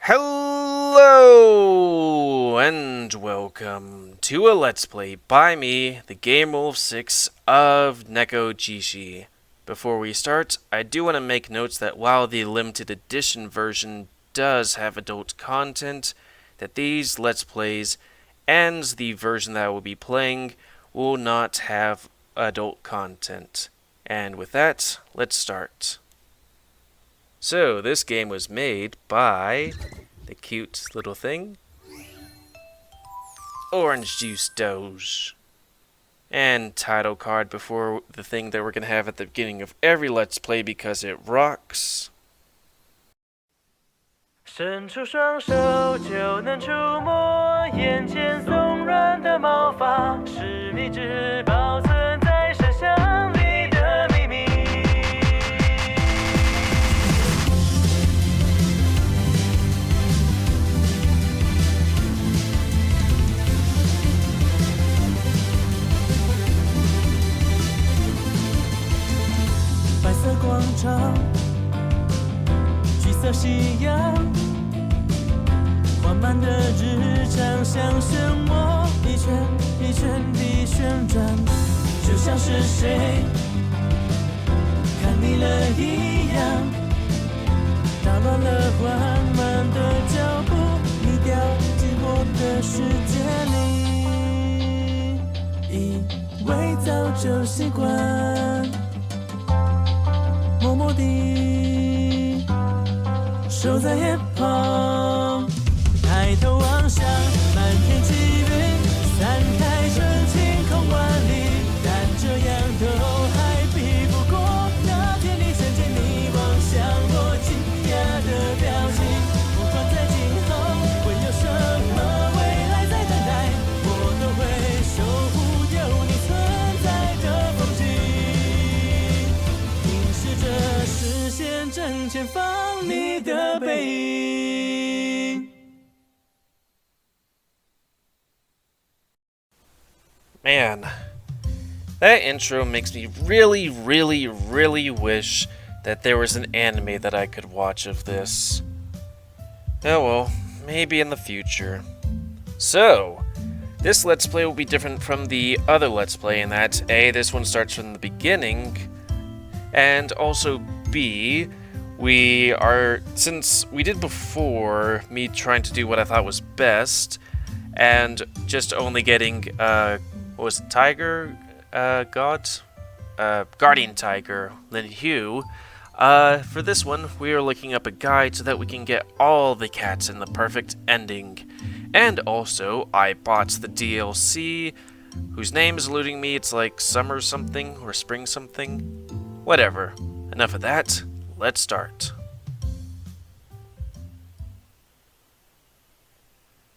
Hello and welcome to a Let's Play by me, the GamerWolfSix of Nekojishi. Before we start, I do want to make notes that while the limited edition version does have adult content, that these Let's Plays and the version that I will be playing will not have adult content. And with that, let's start. So, this game was made by the cute little thing, Orange Juice Doge. And title card before the thing that we're going to have at the beginning of every Let's Play because it rocks. 伸出双手就能触摸眼前松软的毛发，是你只保存在深箱里的秘密。白色广场，橘色夕阳。 缓慢的日常像漩涡，一圈一圈地旋转，就像是谁看腻了一样，打乱了缓慢的脚步，你掉进我的世界里，以为早就习惯，默默地守在夜旁。 抬头望向满天积云，散开成晴空万里，但这样都还比不过那天你牵着你望向我惊讶的表情。不管在今后会有什么未来在等待，我都会守护有你存在的风景，凝视着视线正前方你的背影。 Man, that intro makes me really wish that there was an anime that I could watch of this. Oh well, maybe in the future. So, this Let's Play will be different from the other Let's Play in that A, this one starts from the beginning, and also B, since we did before, me trying to do what I thought was best, and just only getting, what was it, Tiger, Guardian Tiger, Lin Hugh. For this one, we are looking up a guide so that we can get all the cats in the perfect ending. And also, I bought the DLC, whose name is eluding me. It's like Summer something, or Spring something. Whatever. Enough of that. Let's start.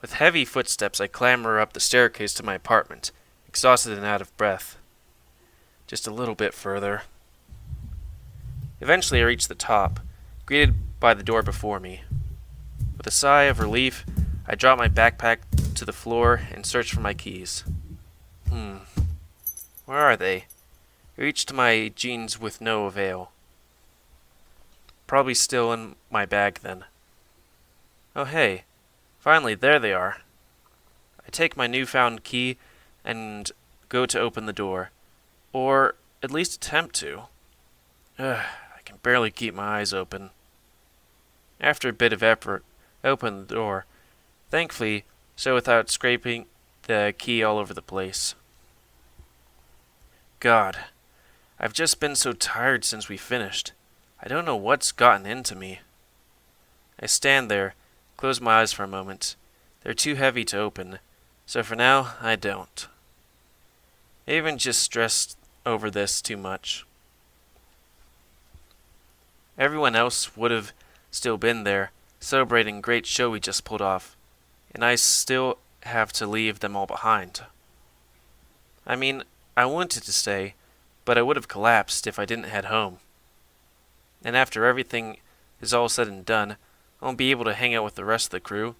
With heavy footsteps, I clamber up the staircase to my apartment. Exhausted and out of breath. Just a little bit further. Eventually I reach the top, greeted by the door before me. With a sigh of relief, I drop my backpack to the floor and search for my keys. Where are they? I reach to my jeans with no avail. Probably still in my bag then. Oh hey, finally there they are. I take my newfound key and go to open the door. Or at least attempt to. I can barely keep my eyes open. After a bit of effort, I open the door. Thankfully, so without scraping the key all over the place. God, I've just been so tired since we finished. I don't know what's gotten into me. I stand there, close my eyes for a moment. They're too heavy to open. So for now, I don't. I even just stressed over this too much. Everyone else would have still been there, celebrating a great show we just pulled off, and I still have to leave them all behind. I mean, I wanted to stay, but I would have collapsed if I didn't head home. And after everything is all said and done, I won't be able to hang out with the rest of the crew.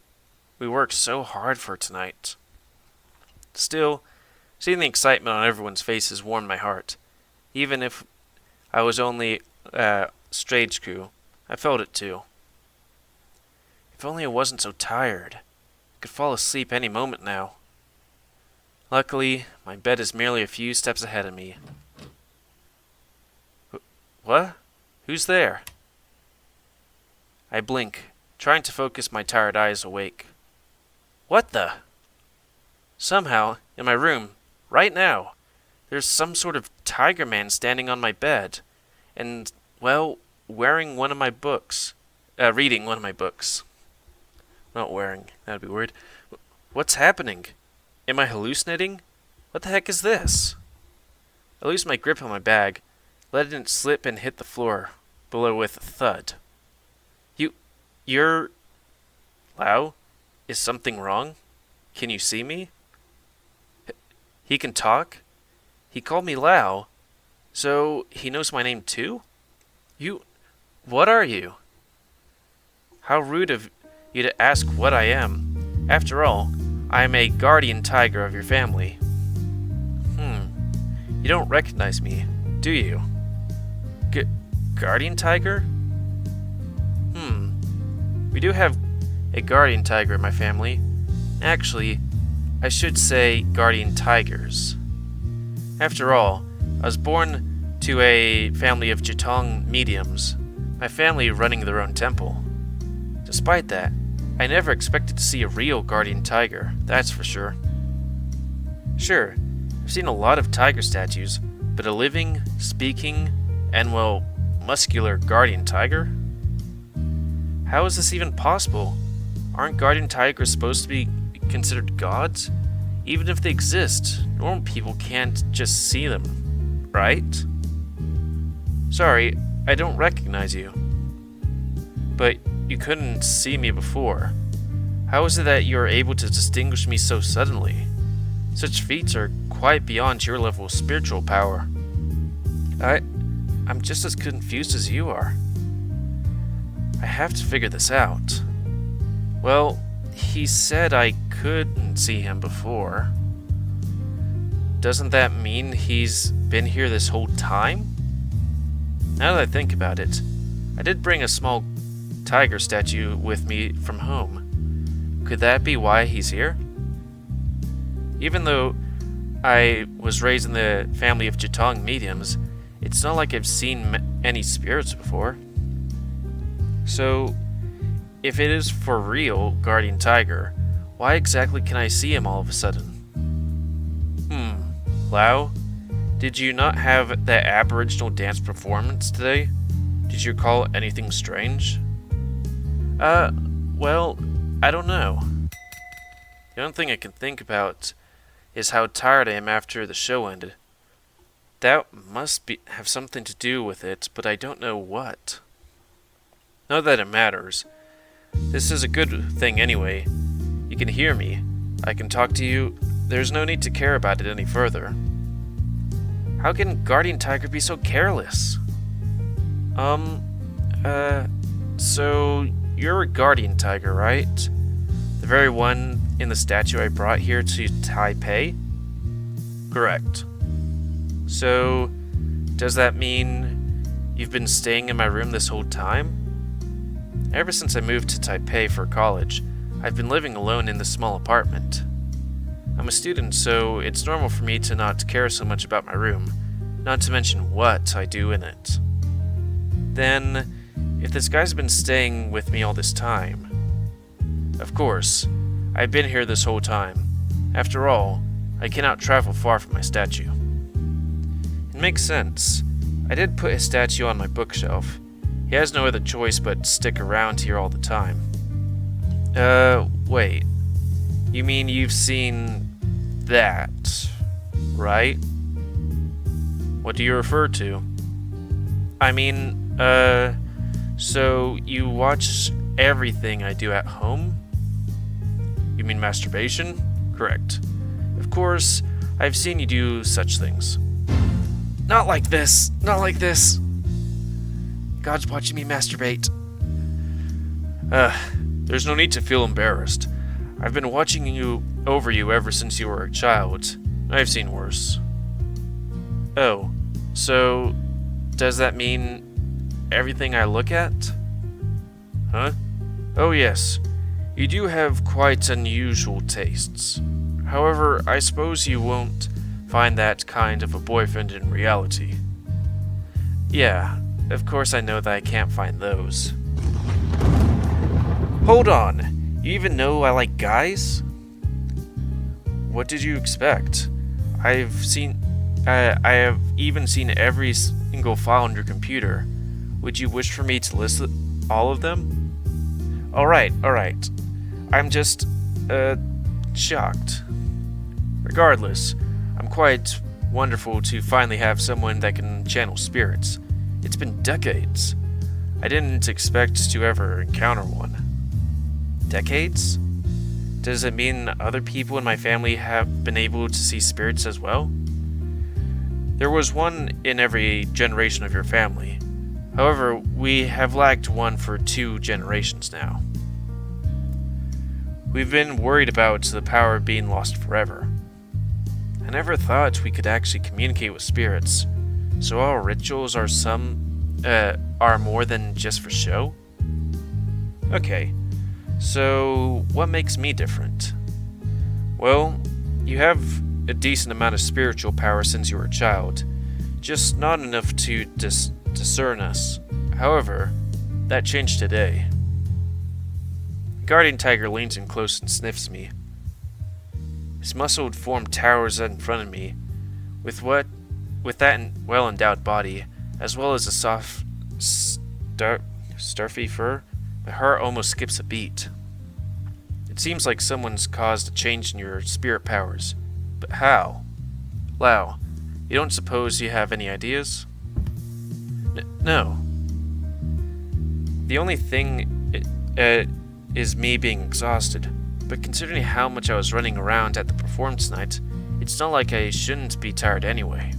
We worked so hard for tonight. Still, seeing the excitement on everyone's faces warmed my heart. Even if I was only stage crew, I felt it too. If only I wasn't so tired. I could fall asleep any moment now. Luckily, my bed is merely a few steps ahead of me. What? Who's there? I blink, trying to focus my tired eyes awake. What the? Somehow, in my room, right now, there's some sort of tiger man standing on my bed, and, well, wearing one of my books. Reading one of my books. Not wearing, that'd be weird. What's happening? Am I hallucinating? What the heck is this? I lose my grip on my bag, letting it slip and hit the floor below with a thud. You're... Lao? Is something wrong? Can you see me? He can talk? He called me Lao, so he knows my name too? What are you? How rude of you to ask what I am. After all, I am a guardian tiger of your family. You don't recognize me, do you? Guardian tiger? We do have a guardian tiger in my family. Actually, I should say guardian tigers. After all, I was born to a family of Jitong mediums, my family running their own temple. Despite that, I never expected to see a real guardian tiger, that's for sure. Sure, I've seen a lot of tiger statues, but a living, speaking, and, well, muscular guardian tiger? How is this even possible? Aren't guardian tigers supposed to be considered gods? Even if they exist, normal people can't just see them, right? Sorry, I don't recognize you. But you couldn't see me before. How is it that you are able to distinguish me so suddenly? Such feats are quite beyond your level of spiritual power. I'm just as confused as you are. I have to figure this out. Well, he said I couldn't see him before. Doesn't that mean he's been here this whole time? Now that I think about it, I did bring a small tiger statue with me from home. Could that be why he's here? Even though I was raised in the family of Jitong mediums, it's not like I've seen any spirits before. So, if it is for real guardian tiger, why exactly can I see him all of a sudden? Lao, did you not have that aboriginal dance performance today? Did you recall anything strange? Well, I don't know. The only thing I can think about is how tired I am after the show ended. That must have something to do with it, but I don't know what. Not that it matters. This is a good thing anyway. You can hear me. I can talk to you. There's no need to care about it any further. How can Guardian Tiger be so careless? So you're a Guardian Tiger, right? The very one in the statue I brought here to Taipei? Correct. So, does that mean you've been staying in my room this whole time? Ever since I moved to Taipei for college, I've been living alone in this small apartment. I'm a student, so it's normal for me to not care so much about my room, not to mention what I do in it. Then, if this guy's been staying with me all this time... Of course, I've been here this whole time. After all, I cannot travel far from my statue. It makes sense. I did put his statue on my bookshelf. He has no other choice but to stick around here all the time. Wait. You mean you've seen that, right? What do you refer to? I mean, so you watch everything I do at home? You mean masturbation? Correct. Of course, I've seen you do such things. Not like this! Not like this! God's watching me masturbate. There's no need to feel embarrassed. I've been watching you ever since you were a child. I've seen worse. Oh, so does that mean everything I look at? Huh? Oh yes, You do have quite unusual tastes. However, I suppose you won't find that kind of a boyfriend in reality. Yeah, of course I know that I can't find those. Hold on, you even know I like guys? What did you expect? I have even seen every single file on your computer. Would you wish for me to list all of them? Alright. I'm just, shocked. Regardless, I'm quite wonderful to finally have someone that can channel spirits. It's been decades. I didn't expect to ever encounter one. Decades? Does it mean other people in my family have been able to see spirits as well? There was one in every generation of your family. However, we have lacked one for 2 generations now. We've been worried about the power being lost forever. I never thought we could actually communicate with spirits. So our rituals are more than just for show? Okay, so what makes me different? Well, you have a decent amount of spiritual power since you were a child, just not enough to discern us. However, that changed today. The guardian tiger leans in close and sniffs me. His muscled form towers in front of me, with that well-endowed body, as well as a soft, stuffy fur. My heart almost skips a beat. It seems like someone's caused a change in your spirit powers. But how? Lao, you don't suppose you have any ideas? No. The only thing is me being exhausted. But considering how much I was running around at the performance tonight, it's not like I shouldn't be tired anyway.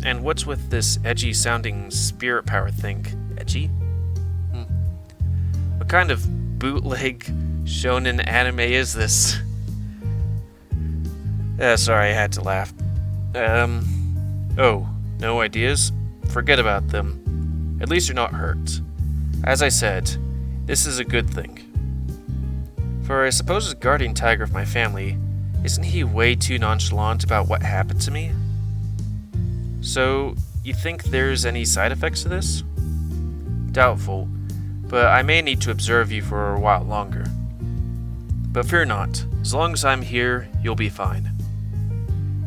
And what's with this edgy-sounding spirit power thing? Edgy? What kind of bootleg shonen anime is this? Sorry, I had to laugh. Oh, no ideas? Forget about them. At least you're not hurt. As I said, this is a good thing. For I suppose the guardian tiger of my family, isn't he way too nonchalant about what happened to me? So, you think there's any side effects to this? Doubtful, but I may need to observe you for a while longer. But fear not, as long as I'm here, you'll be fine.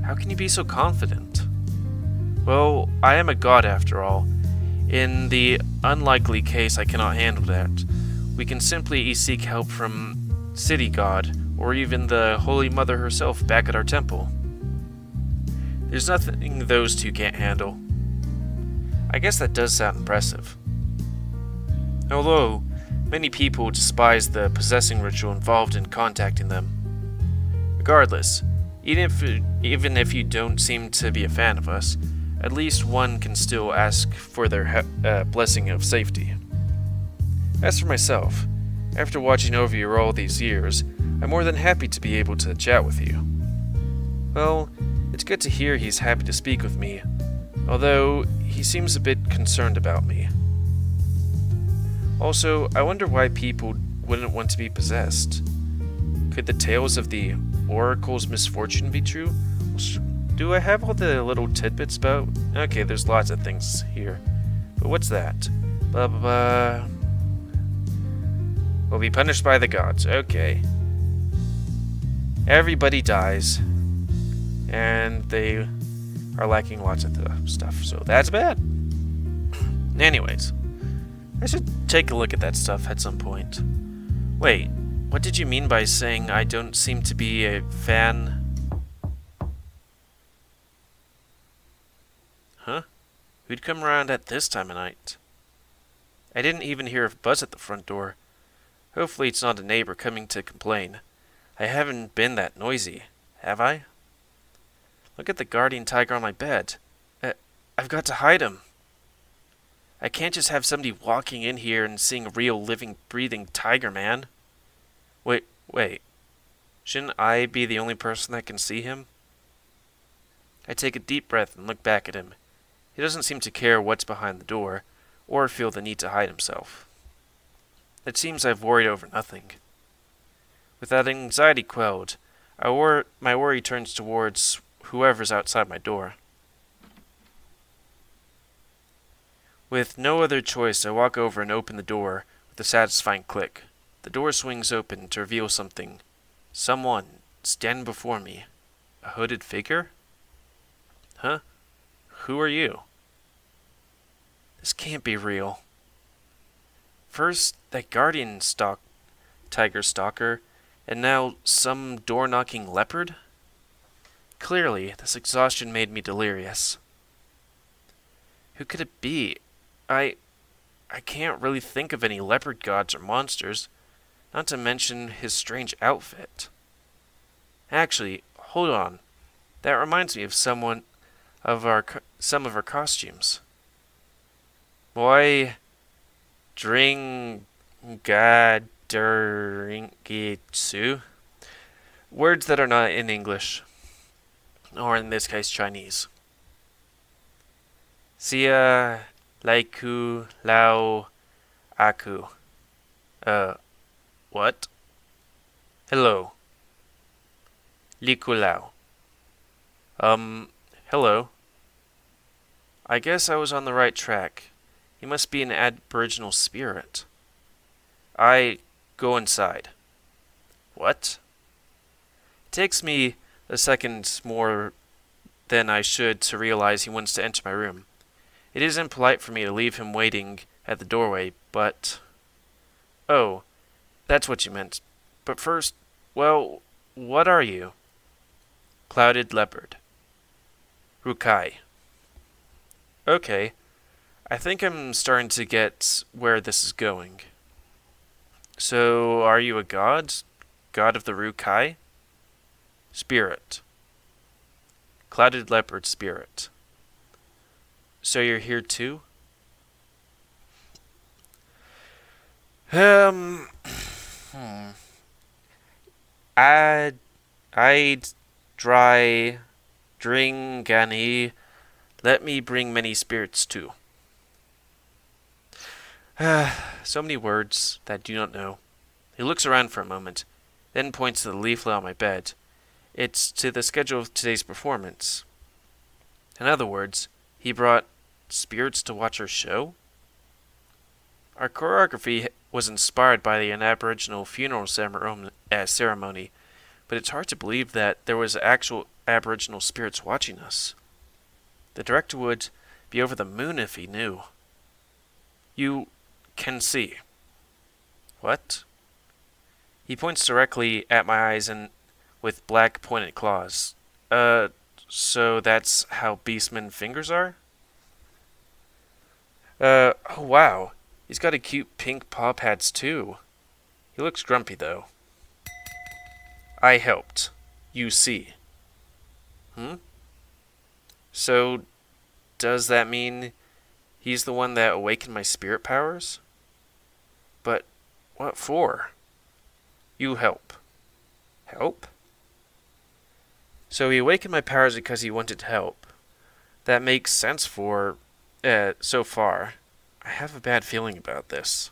How can you be so confident? Well, I am a god after all. In the unlikely case I cannot handle that, we can simply seek help from City God, or even the Holy Mother herself back at our temple. There's nothing those two can't handle. I guess that does sound impressive. Although, many people despise the possessing ritual involved in contacting them. Regardless, even if you don't seem to be a fan of us, at least one can still ask for their blessing of safety. As for myself, after watching over you all these years, I'm more than happy to be able to chat with you. Well, it's good to hear he's happy to speak with me, although he seems a bit concerned about me. Also, I wonder why people wouldn't want to be possessed. Could the tales of the Oracle's misfortune be true? Do I have all the little tidbits about? Okay, there's lots of things here. But what's that? Blah blah blah. Will be punished by the gods. Okay. Everybody dies. And they are lacking lots of stuff, so that's bad. Anyways, I should take a look at that stuff at some point. Wait, what did you mean by saying I don't seem to be a fan? Huh? Who'd come around at this time of night? I didn't even hear a buzz at the front door. Hopefully it's not a neighbor coming to complain. I haven't been that noisy, have I? Look at the guardian tiger on my bed. I've got to hide him. I can't just have somebody walking in here and seeing a real living, breathing tiger, man. Wait. Shouldn't I be the only person that can see him? I take a deep breath and look back at him. He doesn't seem to care what's behind the door, or feel the need to hide himself. It seems I've worried over nothing. With that anxiety quelled, my worry turns towards whoever's outside my door. With no other choice, I walk over and open the door with a satisfying click. The door swings open to reveal something. Someone standing before me. A hooded figure? Huh? Who are you? This can't be real. First, that guardian tiger stalker, and now some door-knocking leopard? Clearly, this exhaustion made me delirious. Who could it be? I can't really think of any leopard gods or monsters, not to mention his strange outfit. Actually, hold on. That reminds me of some of our costumes. Boy, Dringaderingetsu. Words that are not in English, or in this case Chinese. Sia Laiku Lao Aku. What? Hello. Liku Lao. Hello. I guess I was on the right track. He must be an aboriginal spirit. I go inside. What? It takes me a second more than I should to realize he wants to enter my room. It is impolite for me to leave him waiting at the doorway, but... Oh, that's what you meant. But first, well, what are you? Clouded leopard. Rukai. Okay, I think I'm starting to get where this is going. So, are you a god? God of the Rukai? Spirit. Clouded leopard spirit. So you're here too? I'd dry dringani. Let me bring many spirits too. So many words that I do not know. He looks around for a moment, then points to the leaflet on my bed. It's to the schedule of today's performance. In other words, he brought spirits to watch our show? Our choreography was inspired by an Aboriginal funeral ceremony, but it's hard to believe that there was actual Aboriginal spirits watching us. The director would be over the moon if he knew. You can see. What? He points directly at my eyes and with black pointed claws. So that's how beastmen fingers are? Oh wow. He's got a cute pink paw pads too. He looks grumpy though. I helped. You see. So, does that mean he's the one that awakened my spirit powers? But what for? You help. Help? So he awakened my powers because he wanted to help. That makes sense for, so far. I have a bad feeling about this.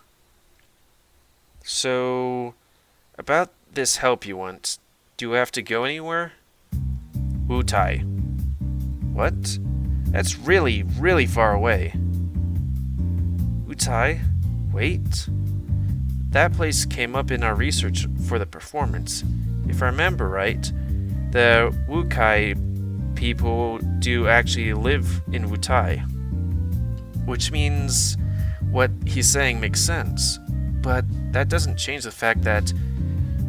So, about this help you want, do I have to go anywhere? Wutai. What? That's really, really far away. Wutai? Wait. That place came up in our research for the performance. If I remember right, the Wukai people do actually live in Wutai. Which means what he's saying makes sense. But that doesn't change the fact that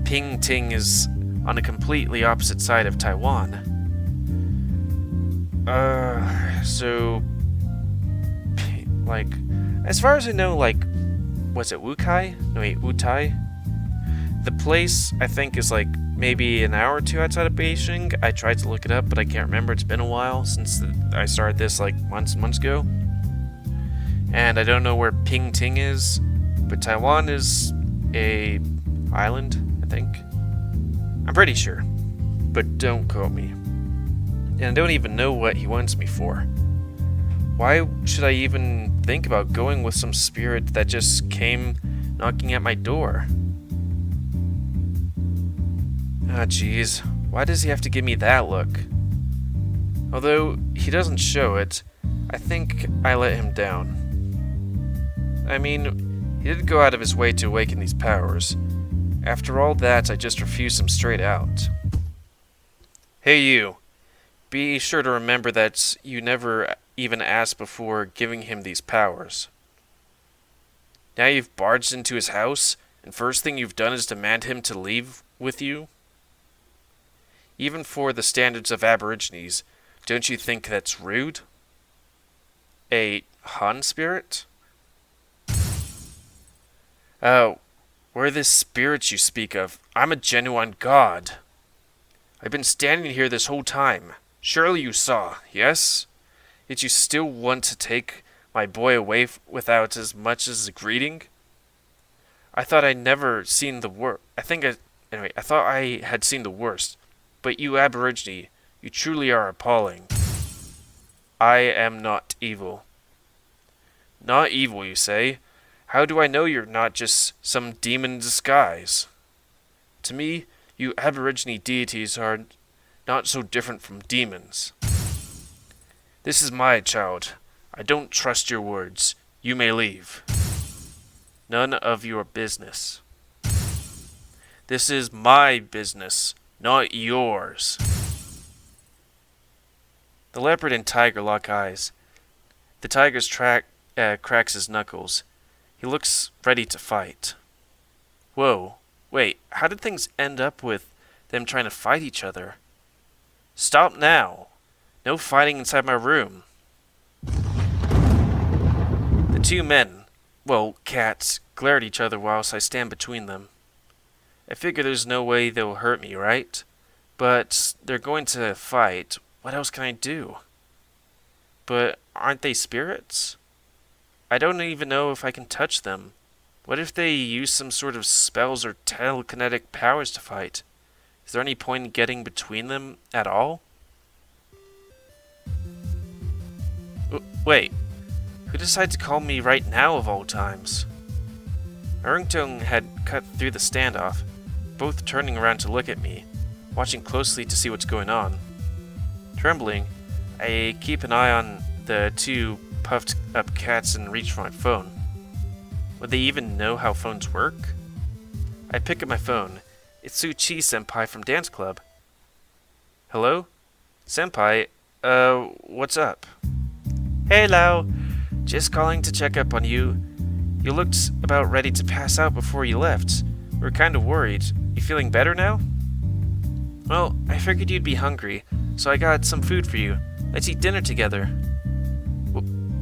Ping Ting is on a completely opposite side of Taiwan. So, like, as far as I know, like, was it Wukai? No, wait, Wutai? The place, I think, is like maybe an hour or two outside of Beijing. I tried to look it up, but I can't remember. It's been a while since I started this, like, months and months ago. And I don't know where Ping Ting is, but Taiwan is a island, I think. I'm pretty sure, but don't quote me. And I don't even know what he wants me for. Why should I even think about going with some spirit that just came knocking at my door? Ah, jeez. Why does he have to give me that look? Although he doesn't show it, I think I let him down. I mean, he did go out of his way to awaken these powers. After all that, I just refused him straight out. Hey you, be sure to remember that you never even asked before giving him these powers. Now you've barged into his house, and first thing you've done is demand him to leave with you? Even for the standards of Aborigines, don't you think that's rude? A Han spirit? Oh, where are the spirits you speak of? I'm a genuine god. I've been standing here this whole time. Surely you saw, yes? Yet you still want to take my boy away without as much as a greeting? I thought I'd never seen the worst. I thought I had seen the worst. But you Aborigine, you truly are appalling. I am not evil. Not evil, you say? How do I know you're not just some demon in disguise? To me, you Aborigine deities are not so different from demons. This is my child. I don't trust your words. You may leave. None of your business. This is my business, not yours. The leopard and tiger lock eyes. The tiger's cracks his knuckles. He looks ready to fight. Whoa, wait, how did things end up with them trying to fight each other? Stop now! No fighting inside my room. The two men, well, cats, glare at each other whilst I stand between them. I figure there's no way they'll hurt me, right? But they're going to fight. What else can I do? But aren't they spirits? I don't even know if I can touch them. What if they use some sort of spells or telekinetic powers to fight? Is there any point in getting between them at all? Wait, who decided to call me right now of all times? My ringtone had cut through the standoff, both turning around to look at me, watching closely to see what's going on. Trembling, I keep an eye on the two puffed up cats and reach for my phone. Would they even know how phones work? I pick up my phone. It's Su-Chi Senpai from dance club. Hello? Senpai, what's up? Hey Lao, just calling to check up on you. You looked about ready to pass out before you left. We were kind of worried. You feeling better now? Well, I figured you'd be hungry, so I got some food for you. Let's eat dinner together.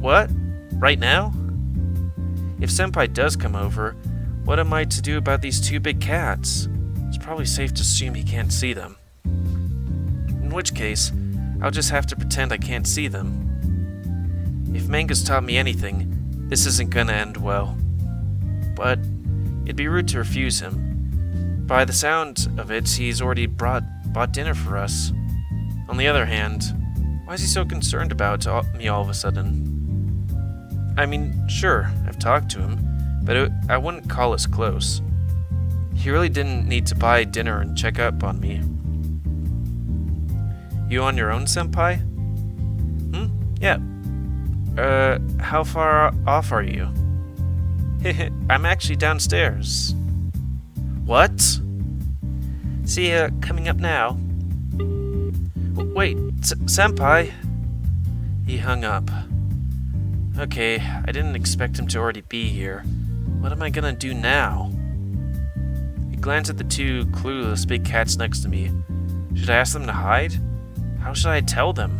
What? Right now? If Senpai does come over, what am I to do about these two big cats? It's probably safe to assume he can't see them. In which case, I'll just have to pretend I can't see them. If Manga's taught me anything, this isn't gonna end well. But it'd be rude to refuse him. By the sound of it, he's already bought dinner for us. On the other hand, why is he so concerned about me all of a sudden? I mean, sure, I've talked to him, but I wouldn't call us close. He really didn't need to buy dinner and check up on me. You on your own, Senpai? Yeah. How far off are you? I'm actually downstairs. What? See ya, coming up now. Wait, Senpai? He hung up. Okay, I didn't expect him to already be here. What am I gonna do now? I glanced at the two clueless big cats next to me. Should I ask them to hide? How should I tell them?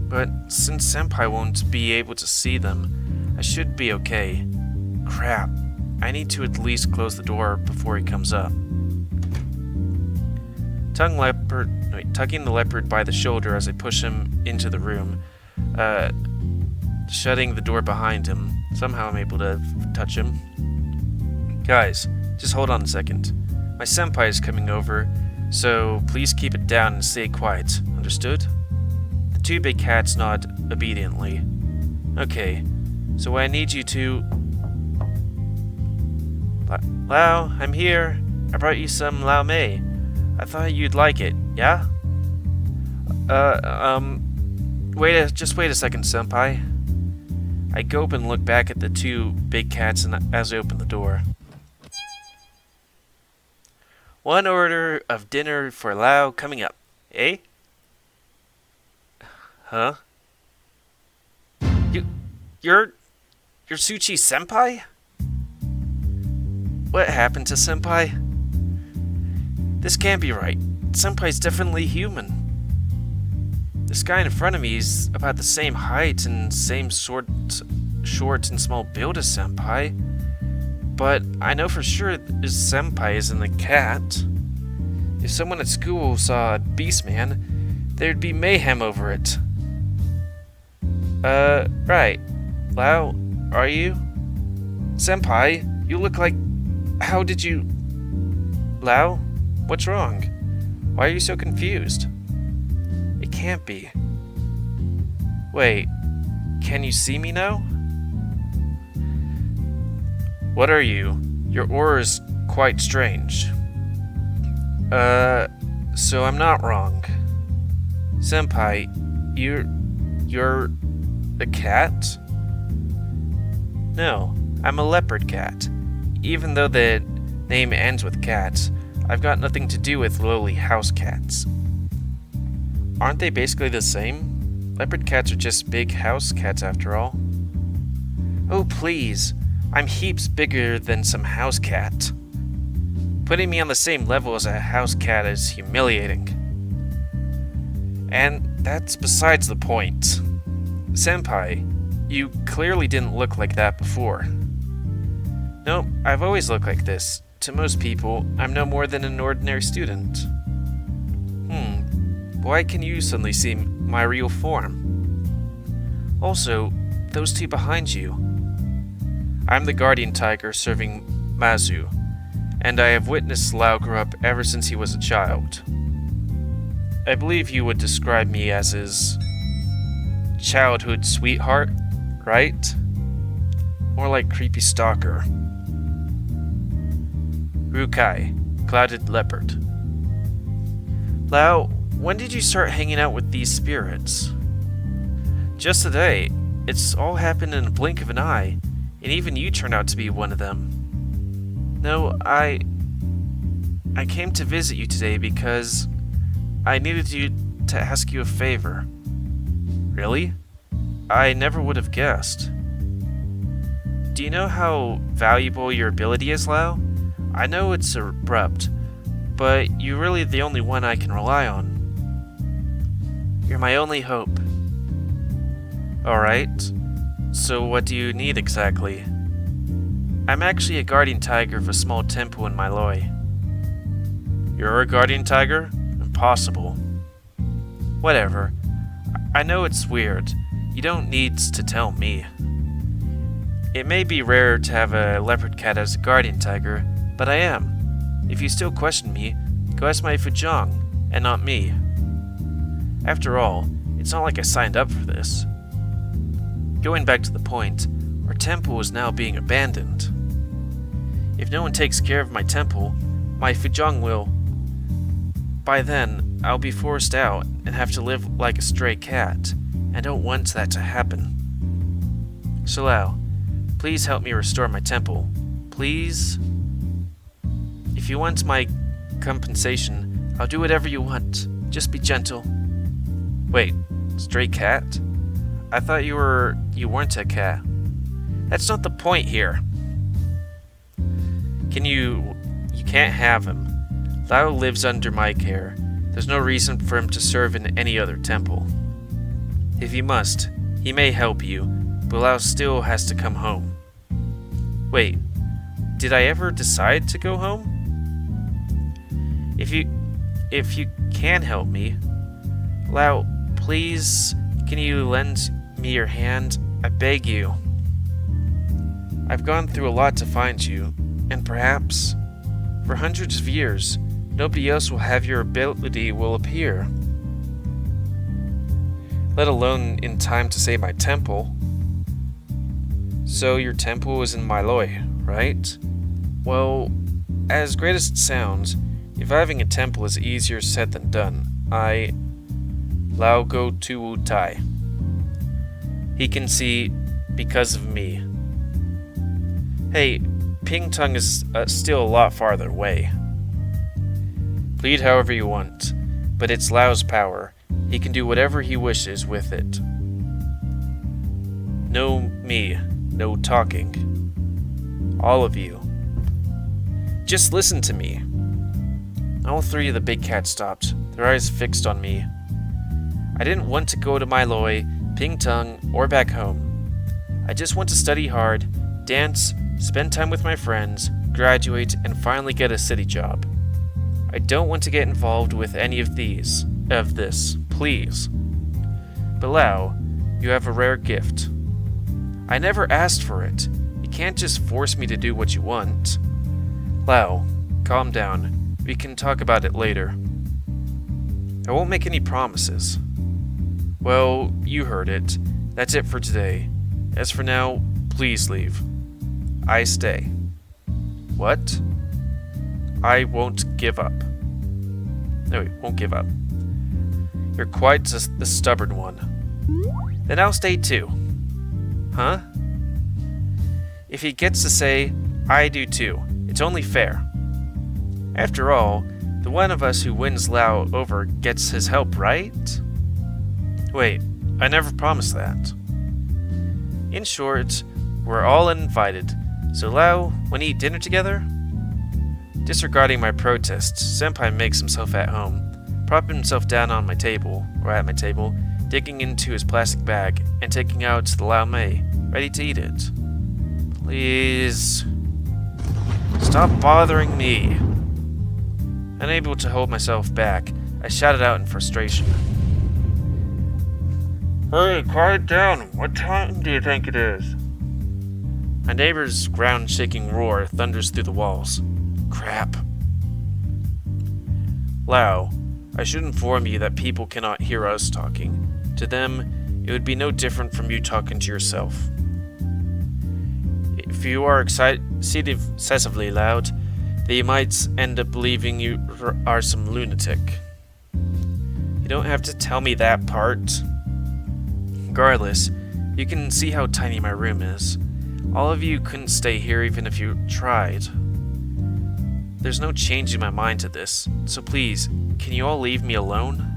But since Senpai won't be able to see them, I should be okay. Crap, I need to at least close the door before he comes up. Tugging the leopard by the shoulder as I push him into the room, shutting the door behind him. Somehow I'm able to touch him. Guys, just hold on a second. My senpai is coming over, so please keep it down and stay quiet. Understood? The two big cats nod obediently. Okay, so I need you to... Lao, I'm here. I brought you some Lao Mei. I thought you'd like it, yeah? Just wait a second, Senpai. I go up and look back at the two big cats as I open the door. One order of dinner for Lao coming up, eh? Huh? You're Suchi Senpai? What happened to Senpai? This can't be right. Senpai's definitely human. This guy in front of me is about the same height and same short and small build as Senpai. But I know for sure this Senpai isn't a cat. If someone at school saw a beast man, there'd be mayhem over it. Right. Lao, are you? Senpai, you look like... How did you... Lao, what's wrong? Why are you so confused? It can't be. Wait, can you see me now? What are you? Your aura is quite strange. So I'm not wrong. Senpai, you're a cat? No, I'm a leopard cat. Even though the name ends with cat, I've got nothing to do with lowly house cats. Aren't they basically the same? Leopard cats are just big house cats after all. Oh please, I'm heaps bigger than some house cat. Putting me on the same level as a house cat is humiliating. And that's besides the point. Senpai, you clearly didn't look like that before. Nope, I've always looked like this. To most people, I'm no more than an ordinary student. Why can you suddenly see my real form? Also, those two behind you. I'm the guardian tiger serving Mazu, and I have witnessed Lao grow up ever since he was a child. I believe you would describe me as his childhood sweetheart, right? More like creepy stalker. Rukai, clouded leopard. Lao, when did you start hanging out with these spirits? Just today. It's all happened in a blink of an eye, and even you turned out to be one of them. No, I came to visit you today because I needed you to ask you a favor. Really? I never would have guessed. Do you know how valuable your ability is, Lao? I know it's abrupt, but you're really the only one I can rely on. You're my only hope. Alright, so what do you need exactly? I'm actually a guardian tiger of a small temple in my loi. You're a guardian tiger? Impossible. Whatever. I know it's weird. You don't need to tell me. It may be rare to have a leopard cat as a guardian tiger, but I am. If you still question me, go ask my Fujang, and not me. After all, it's not like I signed up for this. Going back to the point, our temple is now being abandoned. If no one takes care of my temple, my Fujang will. By then, I'll be forced out and have to live like a stray cat. I don't want that to happen. So Lao, please help me restore my temple. Please? If you want my compensation, I'll do whatever you want. Just be gentle. Wait, stray cat? I thought you weren't a cat. That's not the point here. You can't have him. Lao lives under my care. There's no reason for him to serve in any other temple. If he must, he may help you, but Lao still has to come home. Wait, did I ever decide to go home? If you can help me, Lao, please, can you lend me your hand? I beg you. I've gone through a lot to find you, and perhaps, for hundreds of years, nobody else will have your ability will appear. Let alone in time to save my temple. So your temple is in my loi, right? Well, as great as it sounds, Reviving a temple is easier said than done. Lao go tu tai. He can see because of me. Hey, Pingtung is still a lot farther away. Plead however you want, but it's Lao's power. He can do whatever he wishes with it. No me, no talking. All of you. Just listen to me. All three of the big cats stopped, their eyes fixed on me. I didn't want to go to Mailoi, Pingtung, or back home. I just want to study hard, dance, spend time with my friends, graduate, and finally get a city job. I don't want to get involved with any of this, please. But Lao, you have a rare gift. I never asked for it. You can't just force me to do what you want. Lao, calm down. We can talk about it later. I won't make any promises. Well, you heard it. That's it for today. As for now, please leave. I stay. What? I won't give up. No, won't give up. You're quite the stubborn one. Then I'll stay too. Huh? If he gets to say, I do too, it's only fair. After all, the one of us who wins Lao over gets his help, right? Wait, I never promised that. In short, we're all invited, so Lao, wanna eat dinner together? Disregarding my protests, Senpai makes himself at home, propping himself down on my table, or at my table, digging into his plastic bag, and taking out the Lao Mei, ready to eat it. Please... stop bothering me. Unable to hold myself back, I shouted out in frustration. Hey, quiet down! What time do you think it is? My neighbor's ground-shaking roar thunders through the walls. Crap. Lao, I should inform you that people cannot hear us talking. To them, it would be no different from you talking to yourself. If you are excessively loud, they might end up believing you are some lunatic. You don't have to tell me that part. Regardless, you can see how tiny my room is. All of you couldn't stay here even if you tried. There's no changing my mind to this, so please, can you all leave me alone?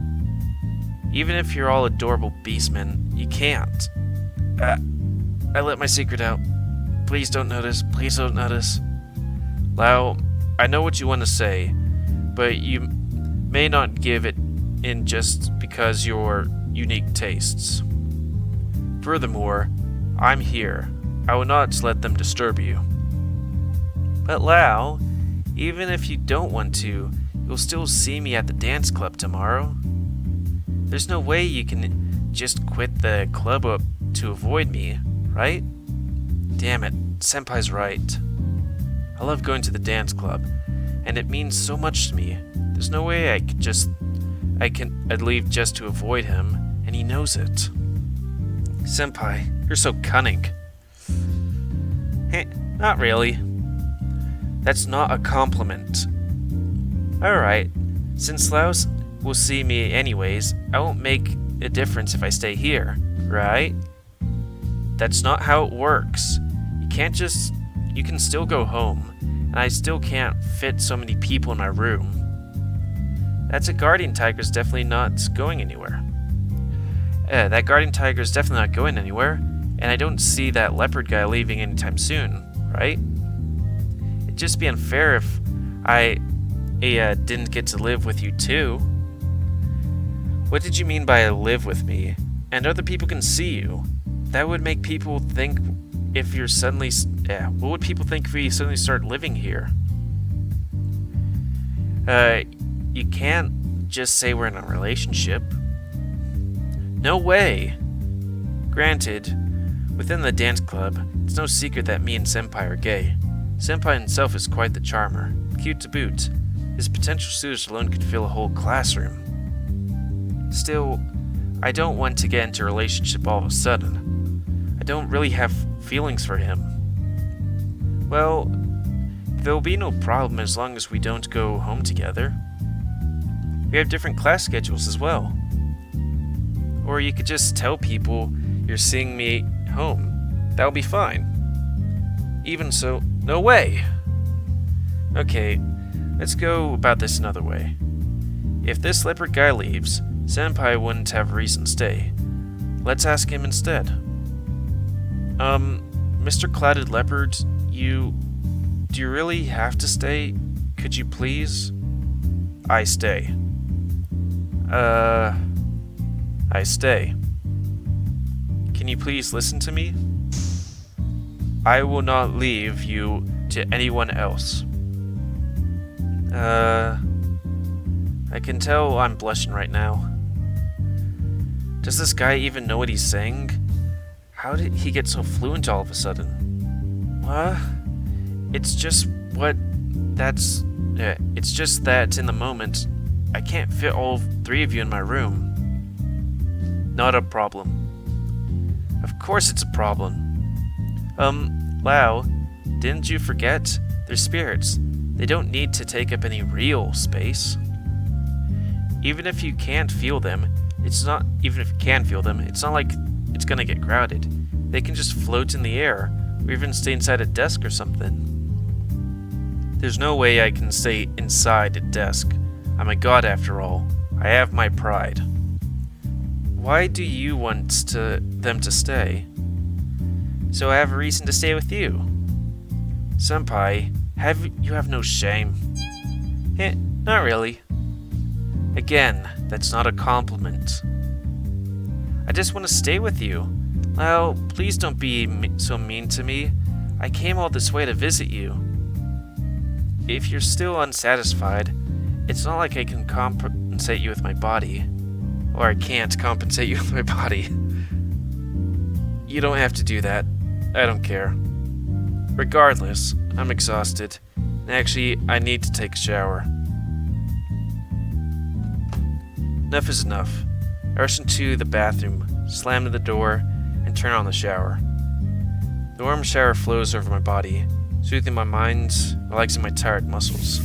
Even if you're all adorable beastmen, you can't. I let my secret out. Please don't notice, please don't notice. Lao, I know what you want to say, but you may not give it in just because your unique tastes. Furthermore, I'm here. I will not let them disturb you. But Lao, even if you don't want to, you'll still see me at the dance club tomorrow. There's no way you can just quit the club up to avoid me, right? Damn it, Senpai's right. I love going to the dance club, and it means so much to me. There's no way I'd leave just to avoid him, and he knows it. Senpai, you're so cunning. Not really. That's not a compliment. Alright, since Laos will see me anyways, I won't make a difference if I stay here, right? That's not how it works. You can still go home, and I still can't fit so many people in my room. That's a guardian tiger's definitely not going anywhere. That guardian tiger's definitely not going anywhere, and I don't see that leopard guy leaving anytime soon, right? It'd just be unfair if I didn't get to live with you too. What did you mean by live with me? And other people can see you. That would make people think if you're suddenly... what would people think if we suddenly start living here? You can't just say we're in a relationship. No way! Granted, within the dance club, it's no secret that me and Senpai are gay. Senpai himself is quite the charmer, cute to boot. His potential suitors alone could fill a whole classroom. Still, I don't want to get into a relationship all of a sudden. I don't really have feelings for him. Well, There'll be no problem as long as we don't go home together. We have different class schedules as well. Or you could just tell people you're seeing me home. That'll be fine. Even so, no way! Okay, let's go about this another way. If this leopard guy leaves, Senpai wouldn't have a reason to stay. Let's ask him instead. Mr. Clouded Leopard, do you really have to stay? Could you please? I stay. I stay. Can you please listen to me? I will not leave you to anyone else. I can tell I'm blushing right now. Does this guy even know what he's saying? How did he get so fluent all of a sudden? It's just that in the moment, I can't fit all three of you in my room. Not a problem. Of course it's a problem. Lao, didn't you forget? They're spirits. They don't need to take up any real space. Even if you can't feel them, it's not like it's gonna get crowded. They can just float in the air, or even stay inside a desk or something. There's no way I can stay inside a desk. I'm a god after all. I have my pride. Why do you want them to stay? So I have a reason to stay with you. Senpai, you have no shame? Not really. Again, that's not a compliment. I just want to stay with you. Well, please don't be so mean to me. I came all this way to visit you. If you're still unsatisfied, it's not like I can compensate you with my body. Or I can't compensate you with my body. You don't have to do that. I don't care. Regardless, I'm exhausted. Actually, I need to take a shower. Enough is enough. I rush into the bathroom, slam the door, and turn on the shower. The warm shower flows over my body, soothing my mind, relaxing my tired muscles.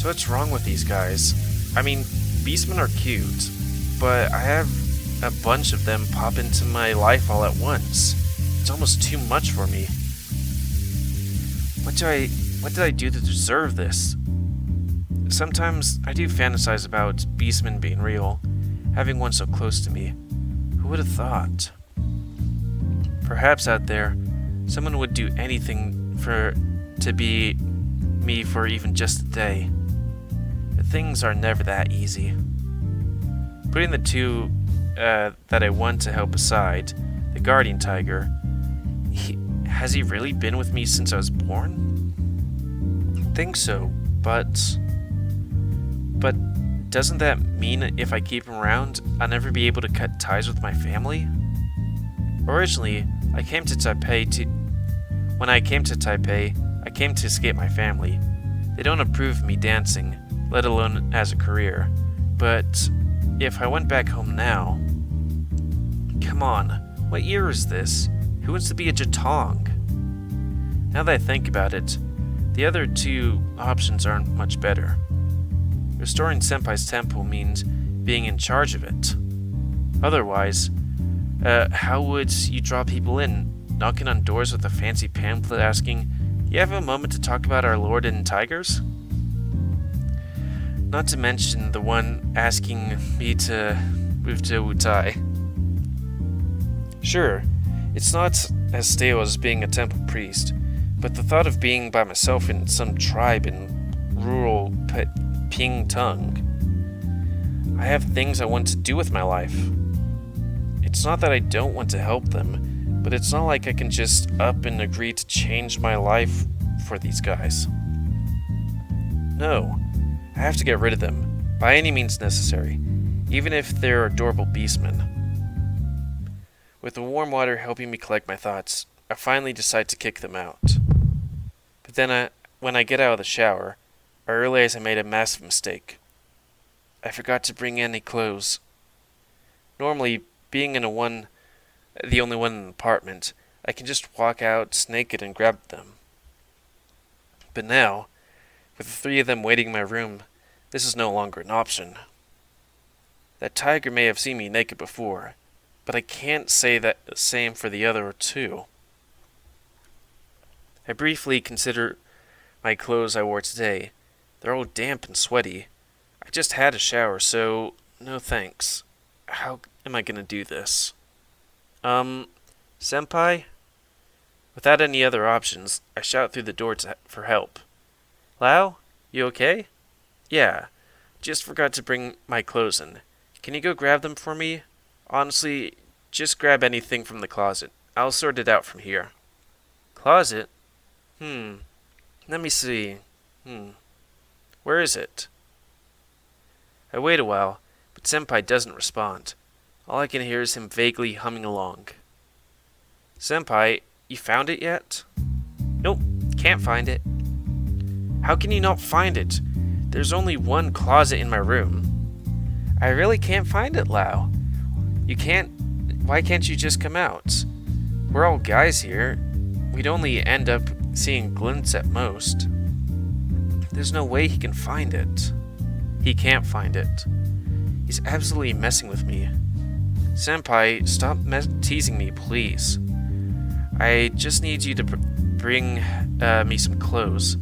So what's wrong with these guys? I mean, beastmen are cute, but I have a bunch of them pop into my life all at once. It's almost too much for me. What did I do to deserve this? Sometimes I do fantasize about beastmen being real, having one so close to me. Who would have thought? Perhaps out there, someone would do anything to be me for even just a day. But things are never that easy. Putting the two that I want to help aside, the guardian tiger, has he really been with me since I was born? I think so, but doesn't that mean if I keep him around, I'll never be able to cut ties with my family? Originally, when I came to Taipei, I came to escape my family. They don't approve of me dancing, let alone as a career. But if I went back home now... Come on, what year is this? Who wants to be a Jatong? Now that I think about it, the other two options aren't much better. Restoring Senpai's temple means being in charge of it. Otherwise, how would you draw people in, knocking on doors with a fancy pamphlet asking, "You have a moment to talk about our lord and tigers?" Not to mention the one asking me to move to Wutai. Sure, it's not as stale as being a temple priest, but the thought of being by myself in some tribe in rural Pingtung. I have things I want to do with my life. It's not that I don't want to help them, but it's not like I can just up and agree to change my life for these guys. No, I have to get rid of them, by any means necessary, even if they're adorable beastmen. With the warm water helping me collect my thoughts, I finally decide to kick them out. But then when I get out of the shower, I realize I made a massive mistake. I forgot to bring any clothes. Normally, being the only one in the apartment, I can just walk out naked and grab them. But now, with the three of them waiting in my room, this is no longer an option. That tiger may have seen me naked before, but I can't say that the same for the other two. I briefly consider my clothes I wore today. They're all damp and sweaty. I just had a shower, so no thanks. How am I gonna do this? Senpai? Without any other options, I shout through the door for help. Lao, you okay? Yeah, just forgot to bring my clothes in. Can you go grab them for me? Honestly, just grab anything from the closet. I'll sort it out from here. Closet? Let me see. Where is it? I wait a while, but Senpai doesn't respond. All I can hear is him vaguely humming along. Senpai, you found it yet? Nope, can't find it. How can you not find it? There's only one closet in my room. I really can't find it, Lao. Why can't you just come out? We're all guys here. We'd only end up seeing glints at most. There's no way he can find it. He can't find it. He's absolutely messing with me. Senpai, stop teasing me, please. I just need you to bring me some clothes.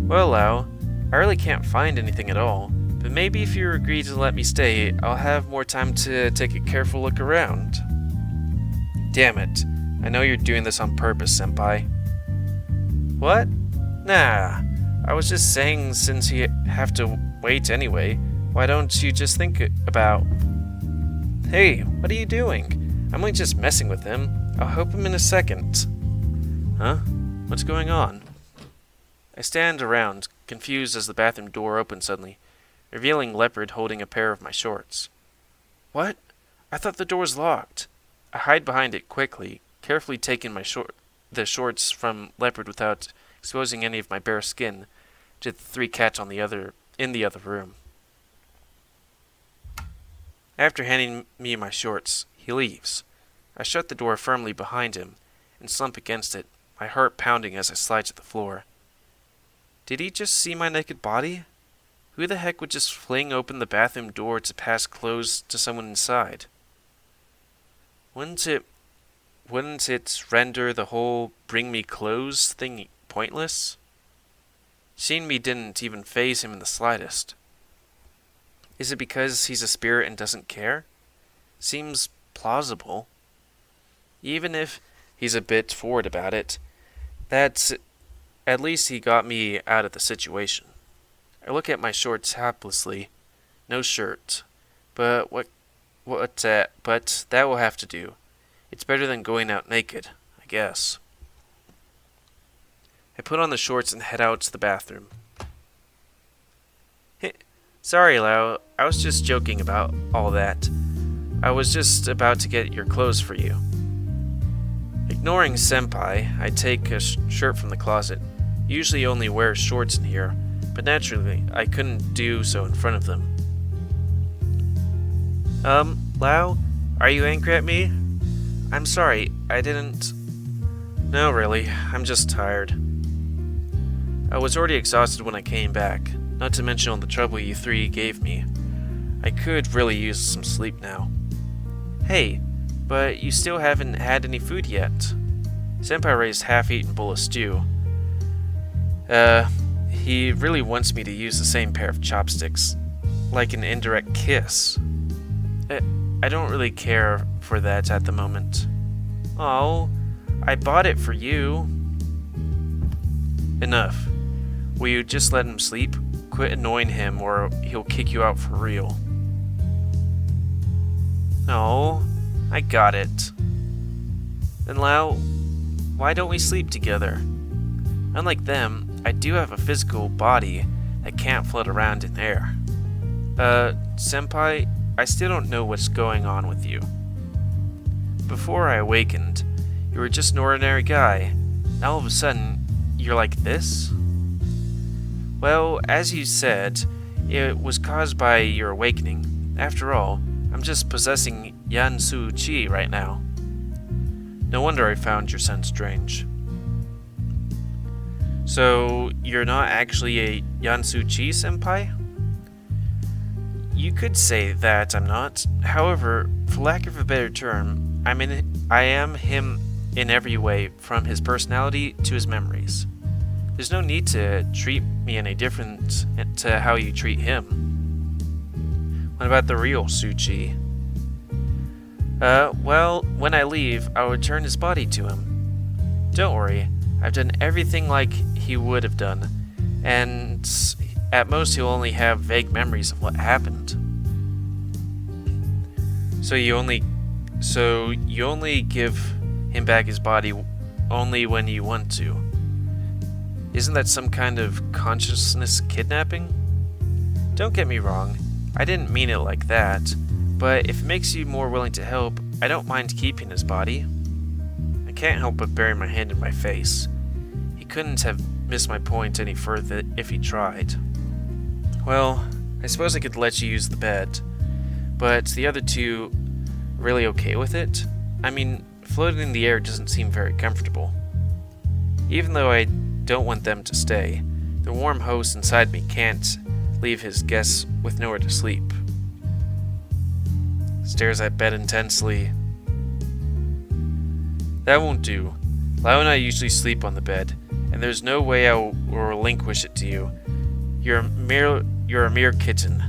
Well, Lao, I really can't find anything at all, but maybe if you agree to let me stay, I'll have more time to take a careful look around. Damn it. I know you're doing this on purpose, Senpai. What? Nah. I was just saying, since you have to wait anyway, why don't you just think about... Hey, what are you doing? I'm only just messing with him. I'll help him in a second. Huh? What's going on? I stand around, confused as the bathroom door opens suddenly, revealing Leopard holding a pair of my shorts. What? I thought the door was locked. I hide behind it quickly, carefully taking the shorts from Leopard without exposing any of my bare skin to the three cats in the other room. After handing me my shorts, he leaves. I shut the door firmly behind him and slump against it, my heart pounding as I slide to the floor. Did he just see my naked body? Who the heck would just fling open the bathroom door to pass clothes to someone inside? Wouldn't it render the whole bring me clothes thing pointless? Seeing me didn't even faze him in the slightest. Is it because he's a spirit and doesn't care? Seems plausible. Even if he's a bit forward about it, at least he got me out of the situation. I look at my shorts helplessly. No shirt. But that will have to do. It's better than going out naked, I guess. I put on the shorts and head out to the bathroom. Hey, sorry, Lao. I was just joking about all that. I was just about to get your clothes for you. Ignoring Senpai, I take a shirt from the closet. Usually only wear shorts in here, but naturally, I couldn't do so in front of them. Lao, are you angry at me? I'm sorry, I didn't... No, really, I'm just tired. I was already exhausted when I came back, not to mention all the trouble you three gave me. I could really use some sleep now. Hey, but you still haven't had any food yet. Senpai raised half-eaten bowl of stew. He really wants me to use the same pair of chopsticks. Like an indirect kiss. I don't really care for that at the moment. Oh, I bought it for you. Enough. Will you just let him sleep? Quit annoying him or he'll kick you out for real. No, I got it. Then Lao, why don't we sleep together? Unlike them, I do have a physical body that can't float around in air. Senpai, I still don't know what's going on with you. Before I awakened, you were just an ordinary guy. Now all of a sudden, you're like this? Well, as you said, it was caused by your awakening. After all, I'm just possessing Yan Su Chi right now. No wonder I found your son strange. So, you're not actually a Yansuchi senpai? You could say that I'm not. However, for lack of a better term, I am him in every way, from his personality to his memories. There's no need to treat me any different to how you treat him. What about the real Suchi? Well, when I leave, I'll return his body to him. Don't worry, I've done everything like he would have done, and at most he'll only have vague memories of what happened. So you only give him back his body only when you want to. Isn't that some kind of consciousness kidnapping? Don't get me wrong, I didn't mean it like that, but if it makes you more willing to help, I don't mind keeping his body. I can't help but bury my hand in my face. He couldn't have missed my point any further if he tried. Well, I suppose I could let you use the bed, but the other two really okay with it? I mean, floating in the air doesn't seem very comfortable. Even though I don't want them to stay, the warm host inside me can't leave his guests with nowhere to sleep. Stares at bed intensely. That won't do. Lau and I usually sleep on the bed, and there's no way I will relinquish it to you. You're a mere kitten.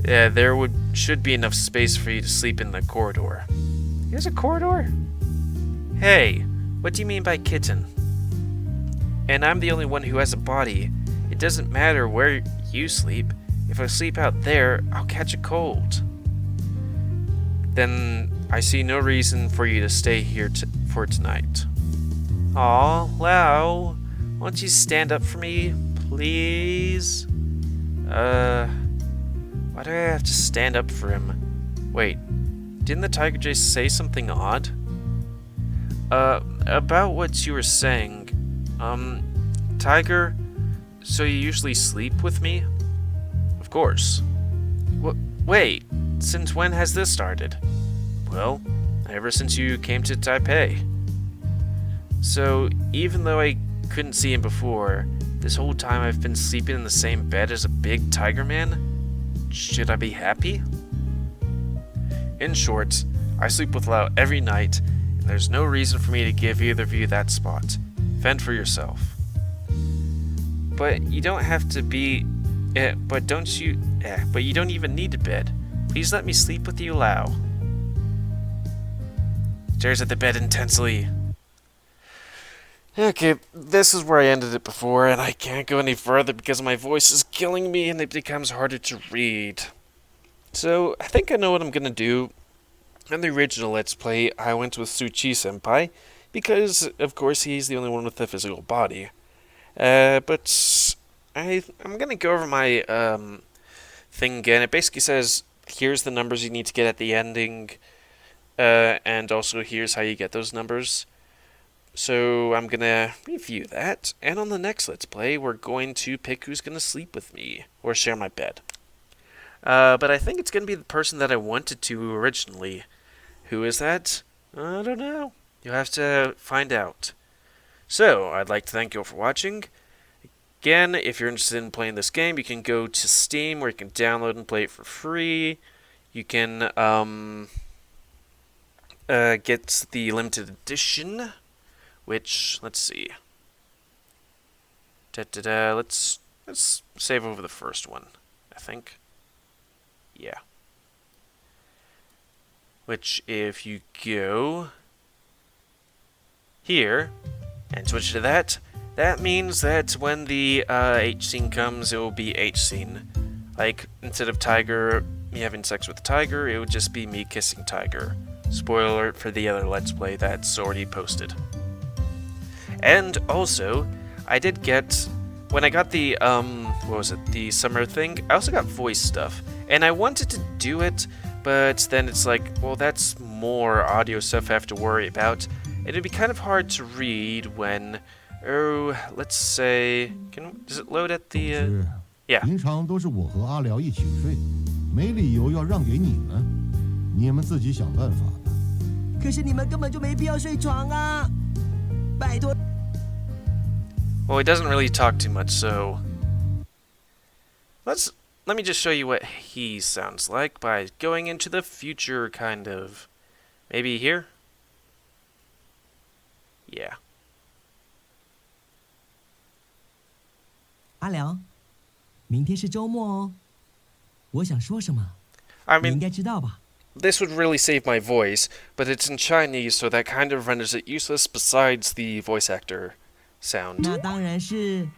There should be enough space for you to sleep in the corridor. There's a corridor? Hey, what do you mean by kitten? And I'm the only one who has a body. It doesn't matter where you sleep. If I sleep out there, I'll catch a cold. Then I see no reason for you to stay here for tonight. Aw, Lau, won't you stand up for me, please? Why do I have to stand up for him? Wait, didn't the tiger just say something odd? About what you were saying. Tiger, so you usually sleep with me? Of course. Wait, since when has this started? Well, ever since you came to Taipei. So, even though I couldn't see him before, this whole time I've been sleeping in the same bed as a big tiger man? Should I be happy? In short, I sleep with Lau every night, and there's no reason for me to give either of you that spot. Fend for yourself. But you don't have to be... but you don't even need a bed. Please let me sleep with you, Lau. Stares at the bed intensely. Okay, this is where I ended it before, and I can't go any further because my voice is killing me and it becomes harder to read. So, I think I know what I'm gonna do. In the original Let's Play, I went with Suchi Senpai, because, of course, he's the only one with a physical body. But I'm gonna go over my thing again. It basically says, here's the numbers you need to get at the ending, and also here's how you get those numbers. So I'm gonna review that, and on the next Let's Play, we're going to pick who's gonna sleep with me, or share my bed. But I think it's gonna be the person that I wanted to originally. Who is that? I don't know. You'll have to find out. So, I'd like to thank you all for watching. Again, if you're interested in playing this game, you can go to Steam, where you can download and play it for free. You can get the limited edition, which, let's see. Let's save over the first one, I think. Yeah. Which, if you go here and switch to that, that means that when the H scene comes, it will be H scene. Like, instead of Tiger, me having sex with Tiger, it would just be me kissing Tiger. Spoiler alert for the other Let's Play that's already posted. And also, I did get, when I got the, the summer thing, I also got voice stuff. And I wanted to do it, but then it's like, well, that's more audio stuff I have to worry about. It'd be kind of hard to read when, let's say, does it load at the, yeah. 平常都是我和阿辽一起睡，没理由要让给你们，你们自己想办法吧。可是你们根本就没必要睡床啊！拜托。Well, he doesn't really talk too much, so let me just show you what he sounds like by going into the future, kind of. Maybe here? Yeah. 阿良，明天是周末哦。我想说什么， I 你应 mean, 该知道吧？ this would really save my voice, but it's in Chinese, so that kind of renders it useless besides the voice actor sound. 那当然是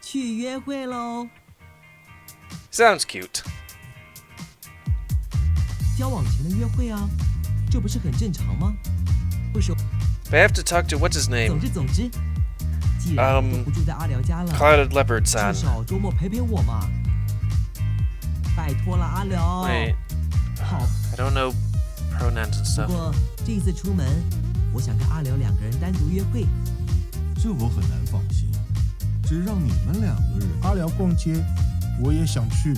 去约会喽。 Sounds cute. 交往前的约会啊，这不是很正常吗？不说， But I have to talk to what's his 总 name? 之，既然都不住在阿辽家了， Clouded Leopard 至 san. 少周末陪陪我嘛。拜托了，阿辽。 Wait, 好， I don't know pronouns and 不 stuff. 过这一次出门，我想跟阿辽两个人单独约会。这我很难放心，只让你们两个人。阿辽逛街，我也想去。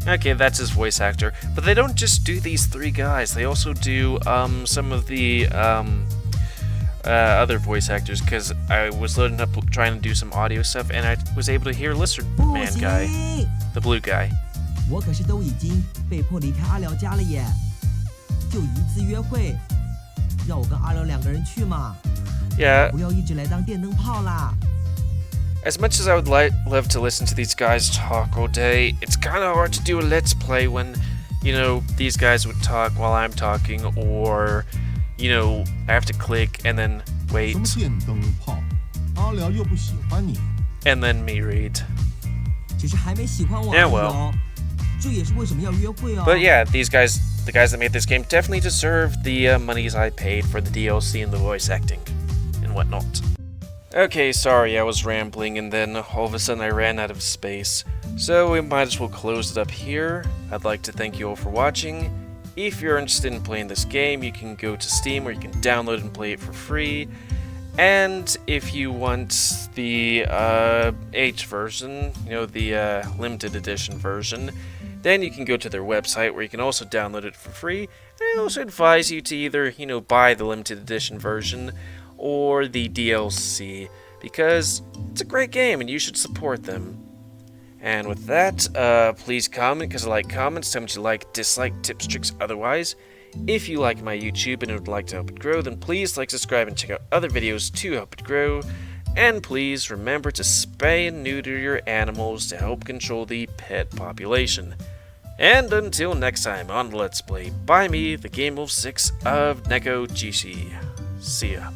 Okay, that's his voice actor. But they don't just do these three guys. They also do some of the other voice actors, because I was loading up trying to do some audio stuff, and I was able to hear Lizard 不 Man 行， guy, the blue guy. 我可是都已经被迫离开阿辽家了耶，就一次约会，让我跟阿辽两个人去嘛， Yeah, 不要一直来当电灯泡啦。 as much as I would love to listen to these guys talk all day, it's kind of hard to do a let's play when, you know, these guys would talk while I'm talking, or, you know, I have to click and then 什 wait, 么电灯泡？阿辽又不喜欢你。 and then me read. 只是还没喜欢我而 Yeah, 已 well. 哦，这也是为什么要约会哦。 But yeah, the guys that made this game definitely deserve the monies I paid for the DLC and the voice acting and whatnot. Okay, sorry, I was rambling and then all of a sudden I ran out of space. So we might as well close it up here. I'd like to thank you all for watching. If you're interested in playing this game, you can go to Steam where you can download and play it for free. And if you want the H version, you know, the limited edition version, then you can go to their website where you can also download it for free. And I also advise you to either, you know, buy the limited edition version or the DLC, because it's a great game and you should support them. And with that, please comment, because I like comments. Tell me what you like, dislike, tips, tricks, otherwise. If you like my YouTube and would like to help it grow, then please like, subscribe, and check out other videos to help it grow. And please remember to spay and neuter your animals to help control the pet population. And until next time on Let's Play by me, the GamerWolfSix of Nekojishi. See ya.